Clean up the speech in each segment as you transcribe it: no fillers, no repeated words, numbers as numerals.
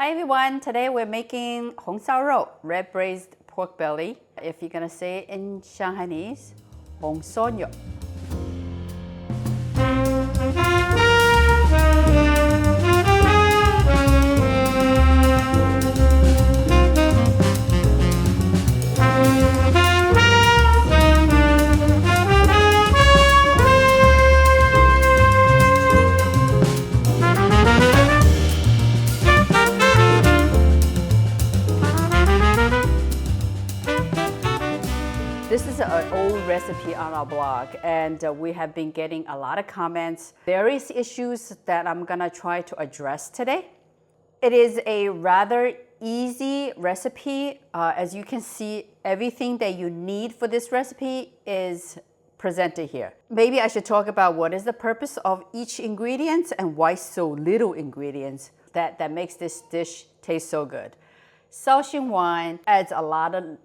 Hi everyone, today we're making Hong Shao Rou, red braised pork belly. If you're gonna say it in Shanghainese, Hong Shao Rou. This is an old recipe on our blog, and we have been getting a lot of comments, various issues that I'm gonna try to address today. It is a rather easy recipe. As you can see, everything that you need for this recipe is presented here. Maybe I should talk about what is the purpose of each ingredient and why so little ingredients that makes this dish taste so good. Shaoxing wine adds a lot of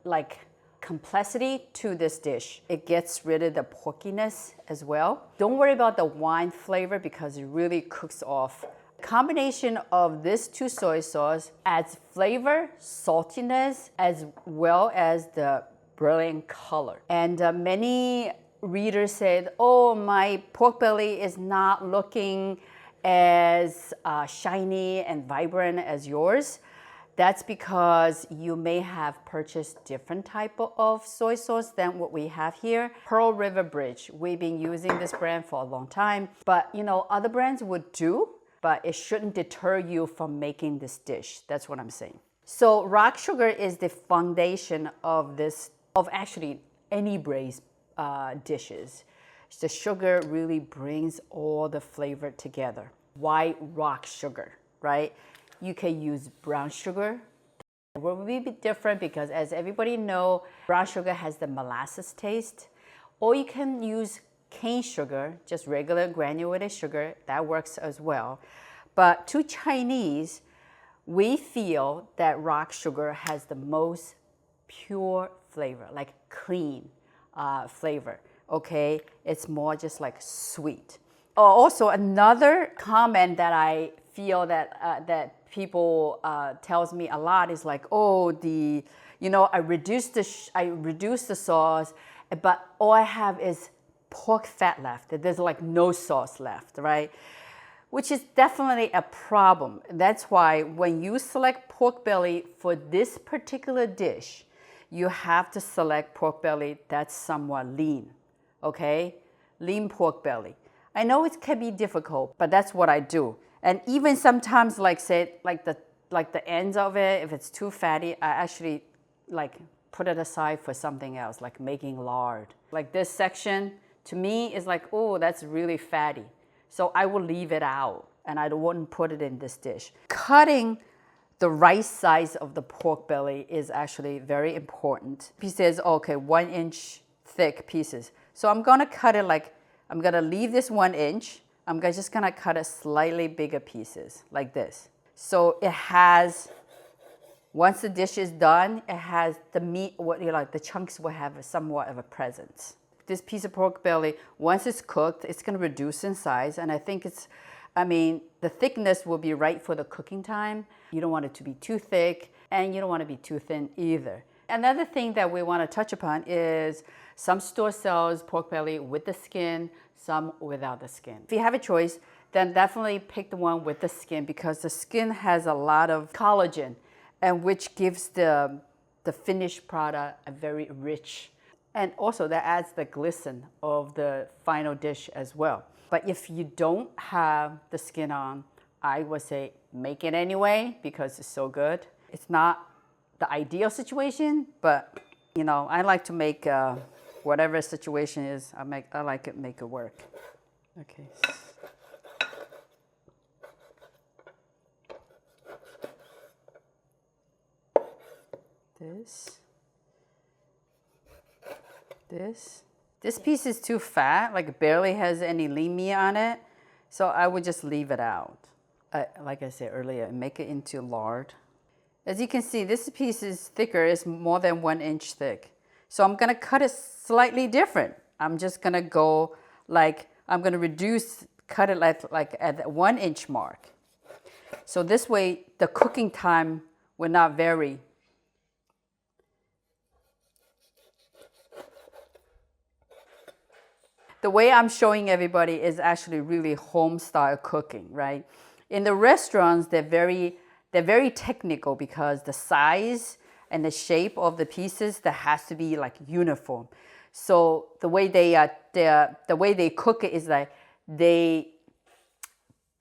complexity to this dish. It gets rid of the porkiness as well. Don't worry about the wine flavor because it really cooks off. The combination of this two soy sauce adds flavor, saltiness, as well as the brilliant color. And many readers said, oh, my pork belly is not looking as shiny and vibrant as yours. That's because you may have purchased different type of soy sauce than what we have here. Pearl River Bridge, we've been using this brand for a long time, but other brands would do, but it shouldn't deter you from making this dish. That's what I'm saying. So rock sugar is the foundation of actually any braised dishes. The sugar really brings all the flavor together. Why rock sugar, right? You can use brown sugar. It will be a bit different because, as everybody know, brown sugar has the molasses taste. Or you can use cane sugar, just regular granulated sugar. That works as well. But to Chinese, we feel that rock sugar has the most pure flavor, like clean flavor. Okay, it's more just like sweet. Also, another comment that I feel that people tells me a lot is like, oh, I reduced the sauce, but all I have is pork fat left. There's like no sauce left, right? Which is definitely a problem. That's why when you select pork belly for this particular dish, you have to select pork belly that's somewhat lean, okay? Lean pork belly. I know it can be difficult, but that's what I do. And even sometimes, the ends of it, if it's too fatty, I actually put it aside for something else, like making lard. Like this section, to me, is like, oh, that's really fatty. So I will leave it out, and I wouldn't put it in this dish. Cutting the right size of the pork belly is actually very important. Pieces, okay, 1 inch thick pieces. So I'm gonna cut it I'm gonna leave this 1 inch. I'm just gonna cut it slightly bigger pieces like this. So it has, once the dish is done, it has the meat, the chunks will have somewhat of a presence. This piece of pork belly, once it's cooked, it's gonna reduce in size, and I think the thickness will be right for the cooking time. You don't want it to be too thick, and you don't want to be too thin either. Another thing that we want to touch upon is some store sells pork belly with the skin, some without the skin. If you have a choice, then definitely pick the one with the skin because the skin has a lot of collagen, and which gives the finished product a very rich, and also that adds the glisten of the final dish as well. But if you don't have the skin on, I would say make it anyway because it's so good. It's not the ideal situation, but I like to make whatever situation is. I like it, make it work. Okay. This piece is too fat, barely has any lean meat on it, so I would just leave it out. Like I said earlier, make it into lard. As you can see, this piece is thicker, it's more than 1 inch thick. So I'm gonna cut it slightly different. I'm just gonna go I'm gonna cut it at the 1 inch mark. So this way, the cooking time will not vary. The way I'm showing everybody is actually really home style cooking, right? In the restaurants, they're very technical because the size and the shape of the pieces that has to be like uniform. So the way they cook it is like they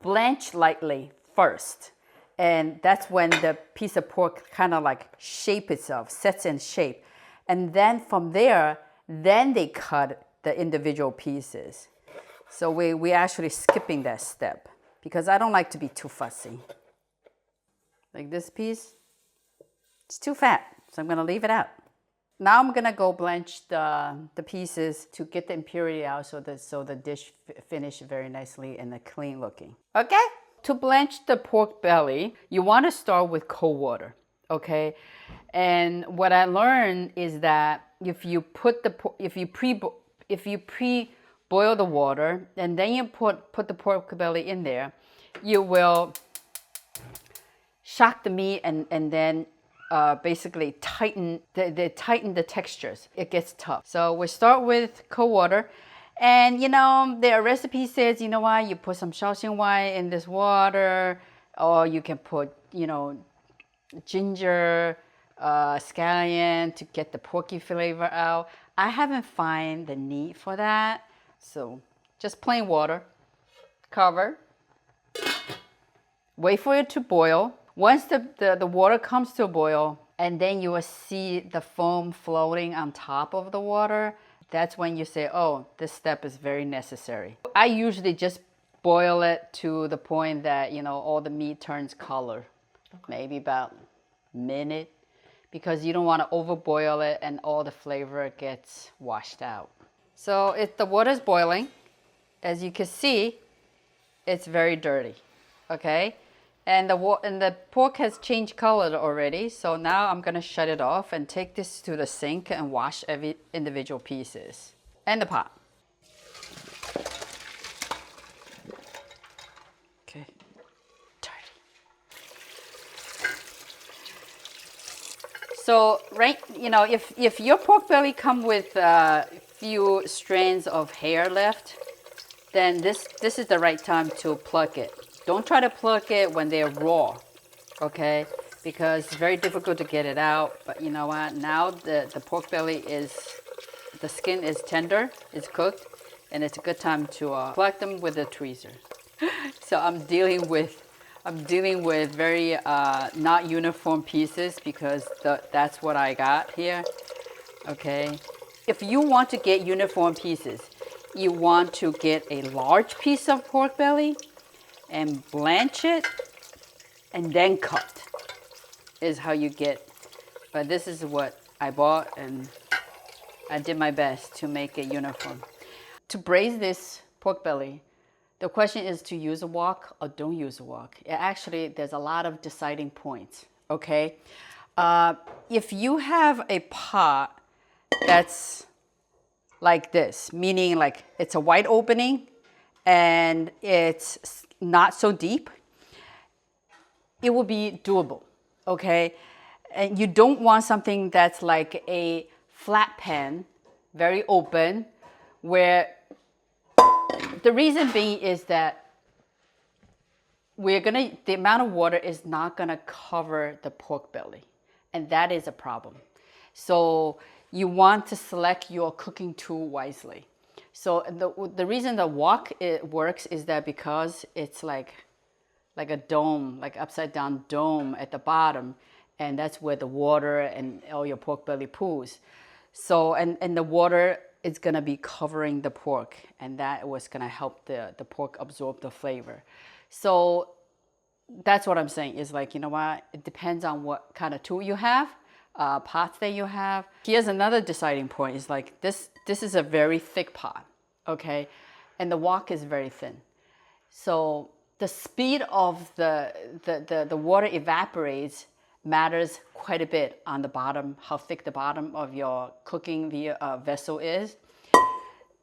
blanch lightly first, and that's when the piece of pork kind of like shape itself, sets in shape, and then from there, then they cut the individual pieces. So we actually skipping that step because I don't like to be too fussy. Like this piece, it's too fat, so I'm gonna leave it out. Now I'm gonna go blanch the pieces to get the impurity out so the dish finish very nicely and clean looking. Okay? To blanch the pork belly, you wanna start with cold water, okay? And what I learned is that if you pre-boil the water and then you put the pork belly in there, you will shock the meat and then basically tighten the textures. It gets tough. So we start with cold water. And you know, their recipe says, you know what, you put some Shaoxing wine in this water, or you can put, you know, ginger, scallion to get the porky flavor out. I haven't found the need for that. So just plain water, cover, wait for it to boil. Once the water comes to a boil, and then you will see the foam floating on top of the water, that's when you say, oh, this step is very necessary. I usually just boil it to the point that, you know, all the meat turns color, maybe about a minute, because you don't want to overboil it and all the flavor gets washed out. So if the water is boiling, as you can see, it's very dirty, okay? And the pork has changed color already, so now I'm gonna shut it off and take this to the sink and wash every individual pieces and the pot. Okay, dirty. So you know, if your pork belly come with a few strands of hair left, then this is the right time to pluck it. Don't try to pluck it when they're raw, okay? Because it's very difficult to get it out. But you know what? Now the pork belly the skin is tender, it's cooked, and it's a good time to pluck them with a tweezer. So I'm dealing with very not uniform pieces because that's what I got here, okay? If you want to get uniform pieces, you want to get a large piece of pork belly and blanch it and then cut is how you get. But this is what I bought and I did my best to make it uniform. To braise this pork belly, the question is to use a wok or don't use a wok. Actually, there's a lot of deciding points, okay? If you have a pot that's like this, meaning like it's a wide opening and it's not so deep, it will be doable, okay? And you don't want something that's like a flat pan, very open, where the reason being is that the amount of water is not gonna cover the pork belly, and that is a problem. So you want to select your cooking tool wisely. So the reason the wok works is that because it's like a dome, like upside down dome at the bottom, and that's where the water and all your pork belly pools. So and the water is gonna be covering the pork, and that was gonna help the pork absorb the flavor. So that's what I'm saying is like, you know what, it depends on what kind of tool you have, pots that you have. Here's another deciding point is like this is a very thick pot, okay? And the wok is very thin. So the speed of the water evaporates matters quite a bit on the bottom, how thick the bottom of your cooking vessel is.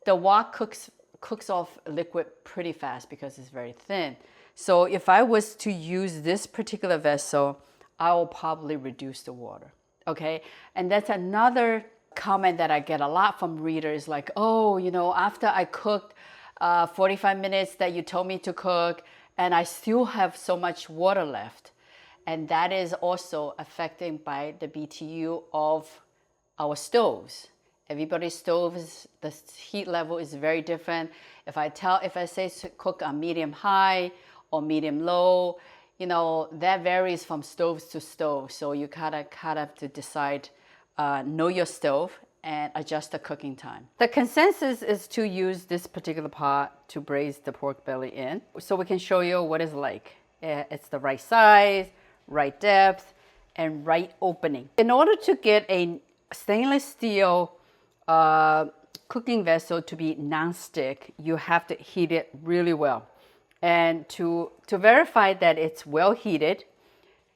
The wok cooks off liquid pretty fast because it's very thin. So if I was to use this particular vessel, I will probably reduce the water, okay? And that's another comment that I get a lot from readers, like, oh, you know, after I cooked 45 minutes that you told me to cook, and I still have so much water left. And that is also affected by the BTU of our stoves. Everybody's stoves, the heat level is very different. If I say to cook on medium high or medium low, you know, that varies from stove to stove. So you kind of have to decide, know your stove and adjust the cooking time. The consensus is to use this particular pot to braise the pork belly in, so we can show you what it's like. It's the right size, right depth, and right opening. In order to get a stainless steel cooking vessel to be non-stick, you have to heat it really well. And to verify that it's well heated,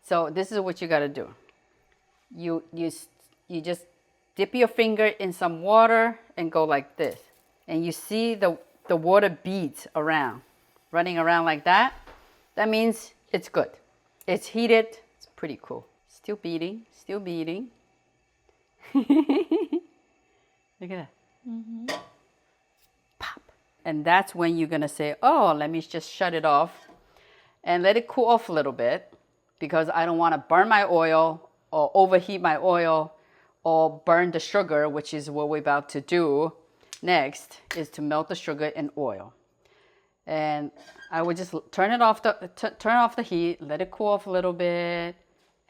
so this is what you got to do. You just dip your finger in some water and go like this. And you see the water beads around, running around like that. That means it's good. It's heated. It's pretty cool. Still beating, still beating. Look at that. Mm-hmm. Pop. And that's when you're gonna say, oh, let me just shut it off and let it cool off a little bit, because I don't wanna burn my oil or overheat my oil or burn the sugar, which is what we're about to do next, is to melt the sugar in oil. And I would just turn off the heat, let it cool off a little bit,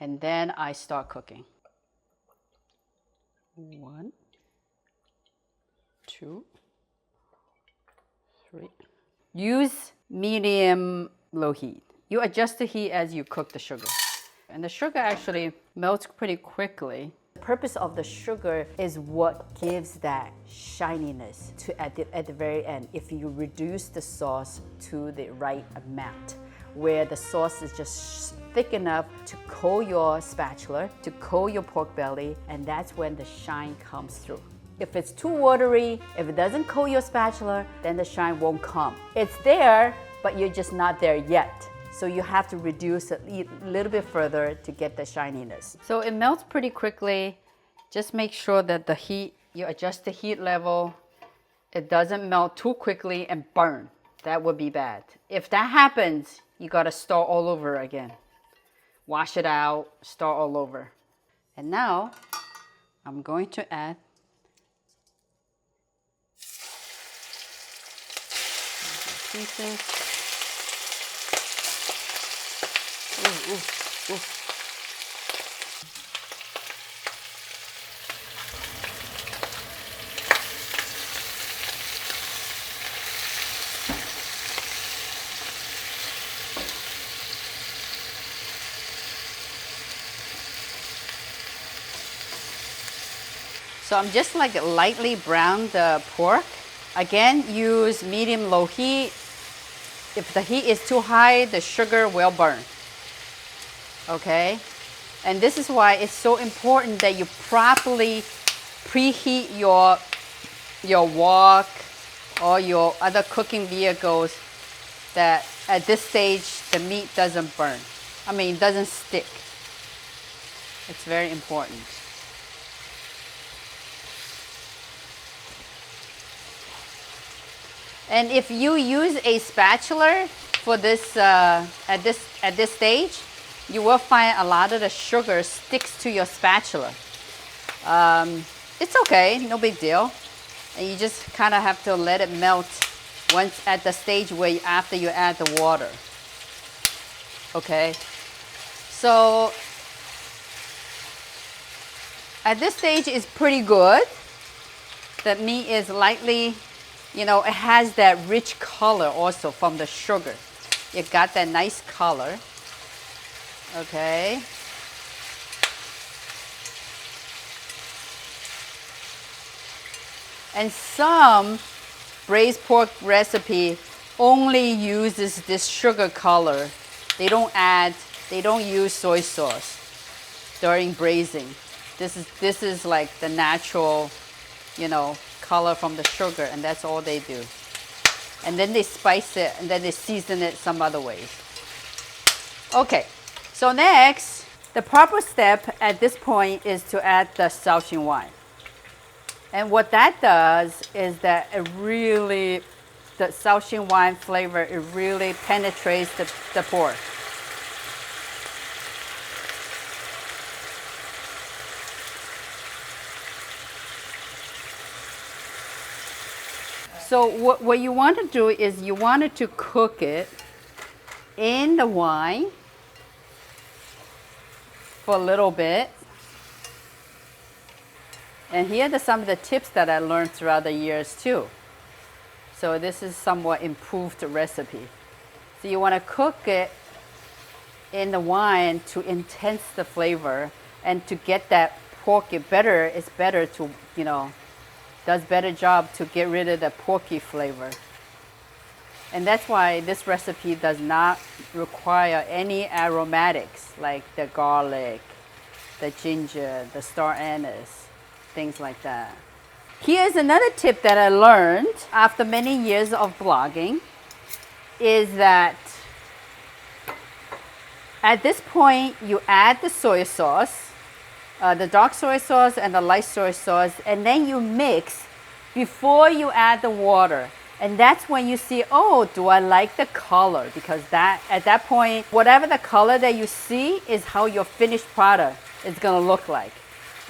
and then I start cooking. 1, 2, 3. Use medium low heat. You adjust the heat as you cook the sugar. And the sugar actually melts pretty quickly. The purpose of the sugar is what gives that shininess at the very end. If you reduce the sauce to the right amount, where the sauce is just thick enough to coat your spatula, to coat your pork belly, and that's when the shine comes through. If it's too watery, if it doesn't coat your spatula, then the shine won't come. It's there, but you're just not there yet. So you have to reduce it a little bit further to get the shininess. So it melts pretty quickly. Just make sure that the heat, you adjust the heat level. It doesn't melt too quickly and burn. That would be bad. If that happens, you gotta start all over again. Wash it out, start all over. And now I'm going to add pieces. Ooh, ooh, ooh. So I'm just like lightly brown the pork. Again, use medium low heat. If the heat is too high, the sugar will burn. Okay? And this is why it's so important that you properly preheat your wok or your other cooking vehicles, that at this stage the meat doesn't burn. I mean, it doesn't stick. It's very important. And if you use a spatula for this at this stage, you will find a lot of the sugar sticks to your spatula. It's okay, no big deal. And you just kind of have to let it melt once at the stage where after you add the water. Okay, so at this stage it's pretty good. The meat is lightly, you know, it has that rich color also from the sugar. It got that nice color. Okay. And some braised pork recipe only uses this sugar color. They don't use soy sauce during braising. This is like the natural, you know, color from the sugar, and that's all they do. And then they spice it, and then they season it some other ways. Okay, so next, the proper step at this point is to add the Shaoxing wine. And what that does is that it really, the Shaoxing wine flavor, it really penetrates the pork. So what you want to do is you want to cook it in the wine for a little bit. And here are some of the tips that I learned throughout the years too. So this is somewhat improved recipe. So you want to cook it in the wine to enhance the flavor and to get that pork better. It's better to, does better job to get rid of the porky flavor. And that's why this recipe does not require any aromatics like the garlic, the ginger, the star anise, things like that. Here's another tip that I learned after many years of blogging is that at this point you add the soy sauce, the dark soy sauce and the light soy sauce, and then you mix before you add the water. And that's when you see, oh, do I like the color? Because at that point, whatever the color that you see is how your finished product is gonna look like.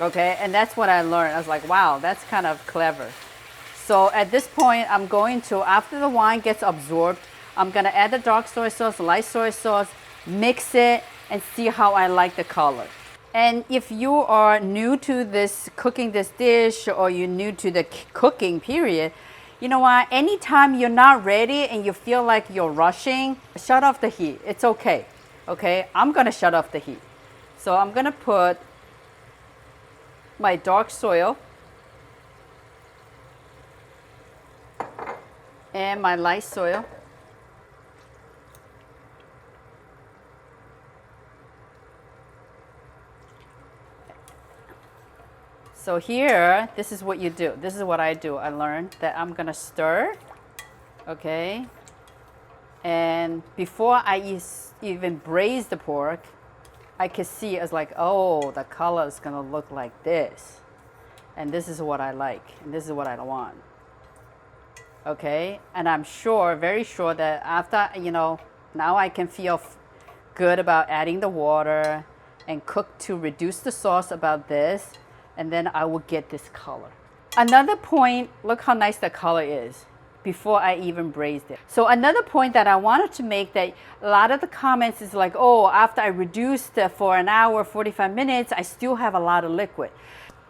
Okay, and that's what I learned. I was like, wow, that's kind of clever. So at this point, I'm going to, after the wine gets absorbed, I'm gonna add the dark soy sauce, light soy sauce, mix it, and see how I like the color. And if you are new to this, cooking this dish, or you're new to the cooking period, you know what, anytime you're not ready and you feel like you're rushing, shut off the heat. It's okay, okay? I'm gonna shut off the heat. So I'm gonna put my dark soil and my light soil. So here, this is what you do. This is what I do. I learned that I'm gonna stir, okay? And before I even braise the pork, I can see it's like, oh, the color is gonna look like this. And this is what I like, and this is what I want. Okay, and I'm sure, very sure that after, now I can feel good about adding the water and cook to reduce the sauce about this, and then I will get this color. Another point, look how nice the color is before I even braised it. So another point that I wanted to make, that a lot of the comments is like, oh, after I reduced it for an hour, 45 minutes, I still have a lot of liquid.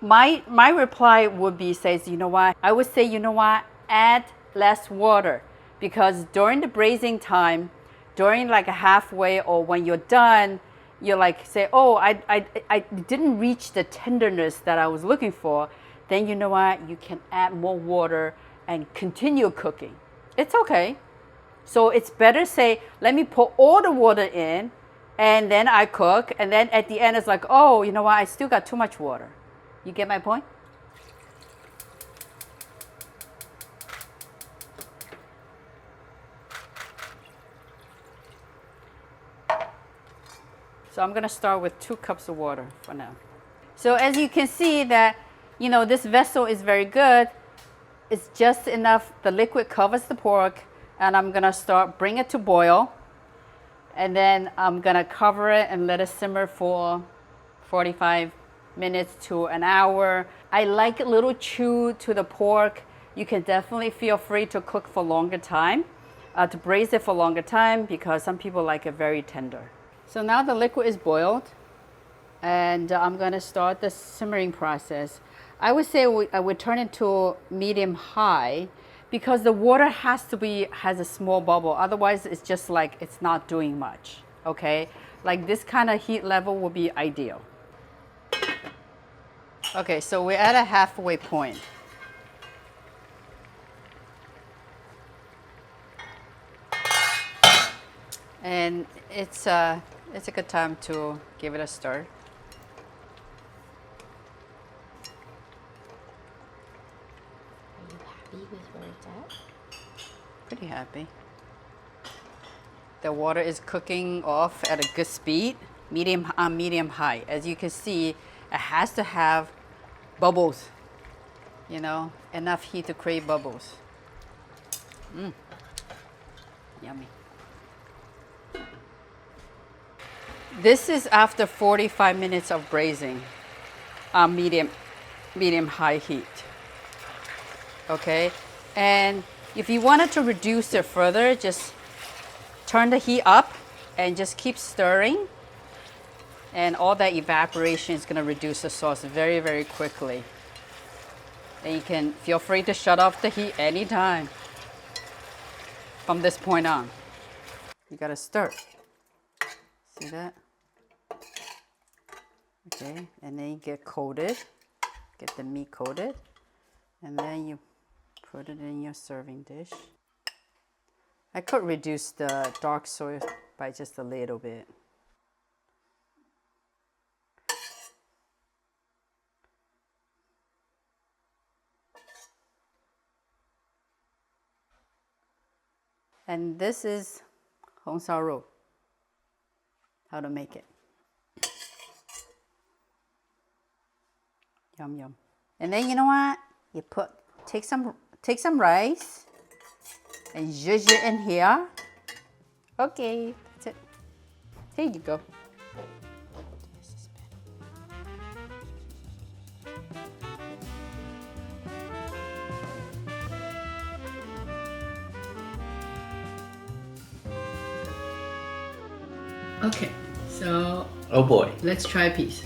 My reply would be, says, you know what? I would say, you know what? Add less water, because during the braising time, during like a halfway or when you're done, you like say, oh, I didn't reach the tenderness that I was looking for. Then you know what? You can add more water and continue cooking. It's okay. So it's better say, let me put all the water in and then I cook, and then at the end it's like, oh, you know what? I still got too much water. You get my point? So I'm gonna start with 2 cups of water for now. So as you can see that, this vessel is very good. It's just enough, the liquid covers the pork, and I'm gonna bring it to boil. And then I'm gonna cover it and let it simmer for 45 minutes to an hour. I like a little chew to the pork. You can definitely feel free to cook for longer time, to braise it for longer time, because some people like it very tender. So now the liquid is boiled, and I'm gonna start the simmering process. I would say I would turn it to medium high, because the water has a small bubble. Otherwise, it's just like it's not doing much, okay? Like this kind of heat level will be ideal. Okay, so we're at a halfway point. And it's a good time to give it a stir. Are you happy with where it's at? Pretty happy. The water is cooking off at a good speed, medium on medium high. As you can see, it has to have bubbles, you know, enough heat to create bubbles. Yummy. This is after 45 minutes of braising on medium high heat. Okay, and if you wanted to reduce it further, just turn the heat up and just keep stirring, and all that evaporation is going to reduce the sauce very, very quickly. And you can feel free to shut off the heat anytime from this point on. You got to stir. See that? Okay, and then you get coated, get the meat coated, and then you put it in your serving dish. I could reduce the dark soy by just a little bit. And this is Hong Shao Rou, how to make it. Yum, yum. And then you know what? You take some rice and zhuzh it in here. Okay, that's it. Here you go. Okay, so oh boy, let's try a piece.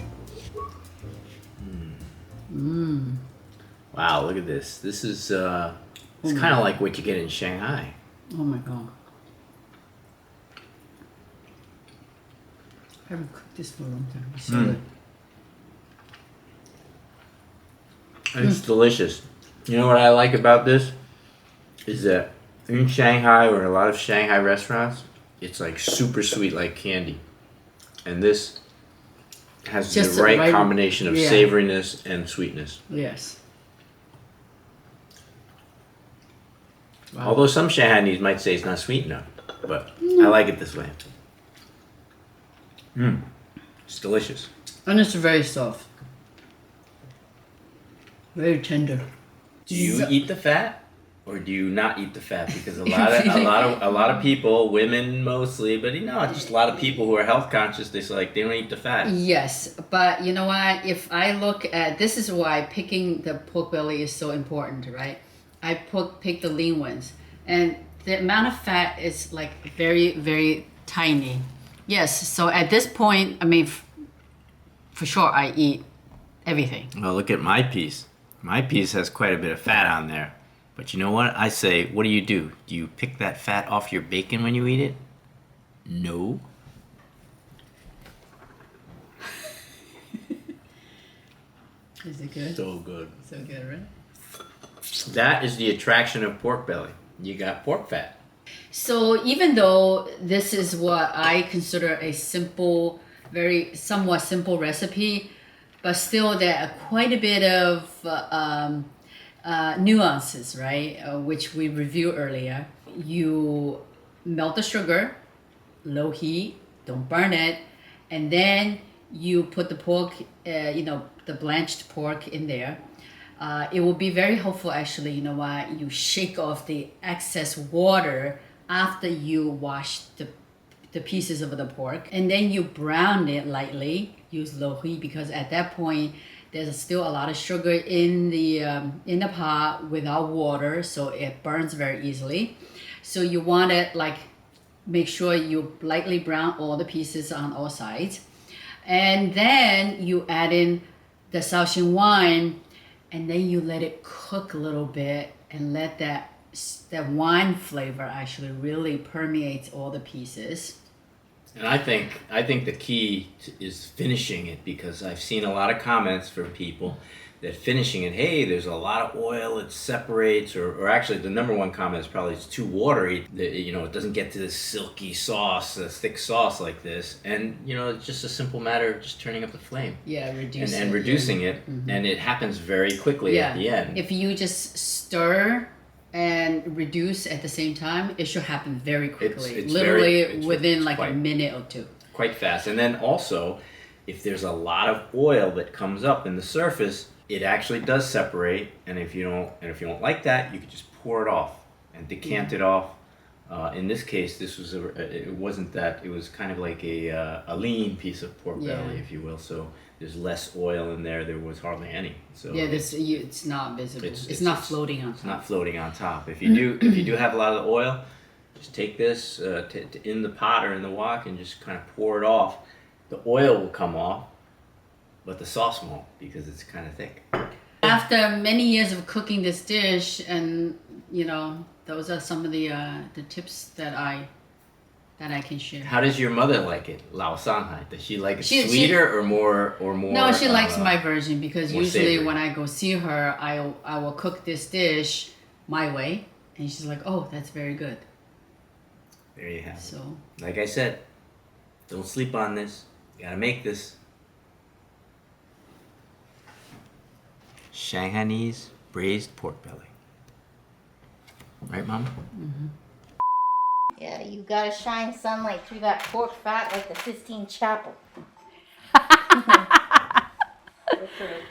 Wow, look at this. This is it's kind of like what you get in Shanghai. Oh my god. I haven't cooked this for a long time. It's so good. And it's delicious. You know what I like about this? Is that in Shanghai or a lot of Shanghai restaurants, it's like super sweet like candy. And this has Just the right right- combination of yeah. savoriness and sweetness. Yes. Wow. Although some Shanghainese might say it's not sweet enough, but I like it this way. It's delicious. And it's very soft. Very tender. Do you eat the fat, or do you not eat the fat? Because a lot of people, women mostly, but you know, just a lot of people who are health conscious, they don't eat the fat. Yes, but you know what? If I look at, this is why picking the pork belly is so important, right? I pick the lean ones, and the amount of fat is like very, very tiny. Yes, so at this point, I mean, for sure, I eat everything. Well, look at my piece. My piece has quite a bit of fat on there. But you know what? I say, what do? Do you pick that fat off your bacon when you eat it? No. Is it good? So good. So good, right? That is the attraction of pork belly. You got pork fat. So even though this is what I consider a simple, somewhat simple recipe, but still there are quite a bit of nuances, right? Which we reviewed earlier. You melt the sugar, low heat, don't burn it, and then you put the pork, the blanched pork in there. It will be very helpful, actually. You know what? You shake off the excess water after you wash the pieces of the pork, and then you brown it lightly. Use low heat, because at that point there's still a lot of sugar in the pot without water, so it burns very easily. So you want it make sure you lightly brown all the pieces on all sides, and then you add in the Shaoxing wine, and then you let it cook a little bit and let that wine flavor actually really permeates all the pieces. And I think the key is finishing it, because I've seen a lot of comments from people that finishing it, hey, there's a lot of oil, it separates, or actually the number one comment is probably it's too watery, it doesn't get to this silky sauce, a thick sauce like this. And it's just a simple matter of just turning up the flame. Yeah, reducing it, and it happens very quickly at the end. If you just stir and reduce at the same time, it should happen very quickly. It's Literally within like a minute or two. Quite fast. And then also, if there's a lot of oil that comes up in the surface, it actually does separate. And if you don't like that, you can just pour it off and decant it off. In this case, it wasn't that. It was kind of like a lean piece of pork belly, if you will. So there's less oil in there. There was hardly any. So yeah, it's not visible. It's not floating on top. It's not floating on top. If you do have a lot of the oil, just take this in the pot or in the wok and just kind of pour it off. The oil will come off, but the sauce won't because it's kind of thick. After many years of cooking this dish, and those are some of the tips that I can share. How does your mother like it, Lao Shanghai? Does she like it sweeter or more? No, she likes my version because usually savory. when I go see her, I will cook this dish my way, and she's like, "Oh, that's very good." There you have it. So, like I said, don't sleep on this. You gotta make this. Shanghainese braised pork belly. Right, Mama? Mm-hmm. Yeah, you gotta shine sunlight through that pork fat like the Sistine Chapel. That's right.